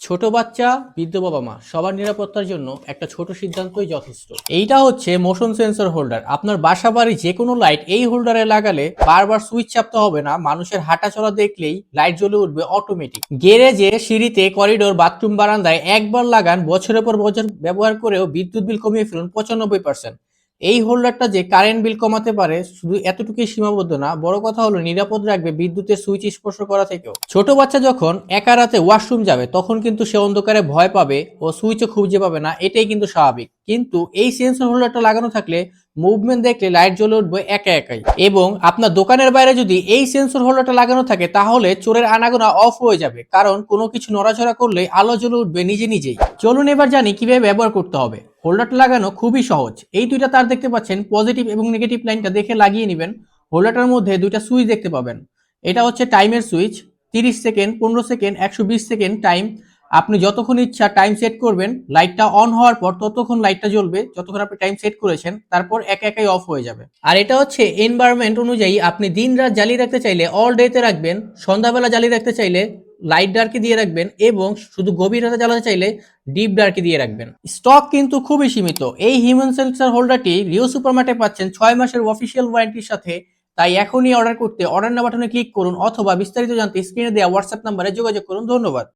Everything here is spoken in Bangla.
ছোট বাচ্চা, বৃদ্ধ বাবা-মা সবার নিরাপত্তার জন্য একটা ছোট সিদ্ধান্তই যথেষ্ট। এইটা হচ্ছে মোশন সেন্সর হোল্ডার। আপনার বাসা-বাড়ির যেকোনো লাইট এই হোল্ডারে লাগালে বারবার সুইচ চাপতে হবে না। মানুষের হাঁটাচলা দেখলেই লাইট জ্বলে উঠবে অটোমেটিক। গ্যারেজে, সিঁড়িতে, করিডোর, বাথরুম, বারান্দায় একবার লাগান, বছরের পর বছর ব্যবহার করেও বিদ্যুৎ বিল কমিয়ে ফেলুন 95%। এই হোল্ডারটা যে কারেন্ট বিল কমাতে পারে শুধু এতটুকুই সীমাবদ্ধ না, বড় কথা হলো নিরাপদ রাখবে বিদ্যুতের সুইচ স্পর্শ করা থেকেও। ছোট বাচ্চা যখন একা রাতে ওয়াশরুম যাবে তখন কিন্তু সে অন্ধকারে ভয় পাবে ও সুইচও খুঁজে পাবে না, এটাই কিন্তু স্বাভাবিক। কিন্তু এই সেন্সর হোল্ডারটা লাগানো থাকলে মুভমেন্ট দেখলে লাইট জ্বলে উঠবে একা একাই। এবং আপনার দোকানের বাইরে যদি এই সেন্সর হোল্ডারটা লাগানো থাকে তাহলে চোরের আনাগোনা অফ হয়ে যাবে, কারণ কোনো কিছু নড়াচড়া করলে আলো জ্বলে উঠবে নিজে নিজেই। চলুন এবার জানি কিভাবে ব্যবহার করতে হবে। হোল্ডারটা লাগানো খুবই সহজ। এই দুইটা তার দেখতে পাচ্ছেন, পজিটিভ এবং নেগেটিভ লাইনটা দেখে লাগিয়ে নেবেন। হোল্ডারটার মধ্যে দুইটা সুইচ দেখতে পাবেন। এটা হচ্ছে টাইমের switch, 30 second, 15 second, 120 second time. আপনি যতক্ষণ ইচ্ছা টাইম সেট করবেন, লাইটটা অন হওয়ার পর ততক্ষণ লাইটটা জ্বলবে যতক্ষণ আপনি টাইম সেট করেছেন, তারপর একা একাই অফ হয়ে যাবে। আর এটা হচ্ছে এনভায়রনমেন্ট অনুযায়ী, আপনি দিন রাত জ্বালিয়ে রাখতে চাইলে অল ডেতে রাখবেন, সন্ধ্যাবেলা জ্বালিয়ে রাখতে চাইলে লাইট ডার্কে দিয়ে রাখবেন, এবং শুধু গভীর রাতে জ্বালাতে চাইলে ডিপ ডার্কে দিয়ে রাখবেন। স্টক কিন্তু খুবই সীমিত। এই হিউম্যান সেন্সর হোল্ডারটি রিও সুপারমার্টে পাচ্ছেন 6 মাসের অফিসিয়াল ওয়ারেন্টির সাথে। তাই এখনই অর্ডার করতে অর্ডার নাও বাটনে ক্লিক করুন, অথবা বিস্তারিত জানতে স্ক্রিনে দেওয়া হোয়াটসঅ্যাপ নাম্বারে যোগাযোগ করুন। ধন্যবাদ।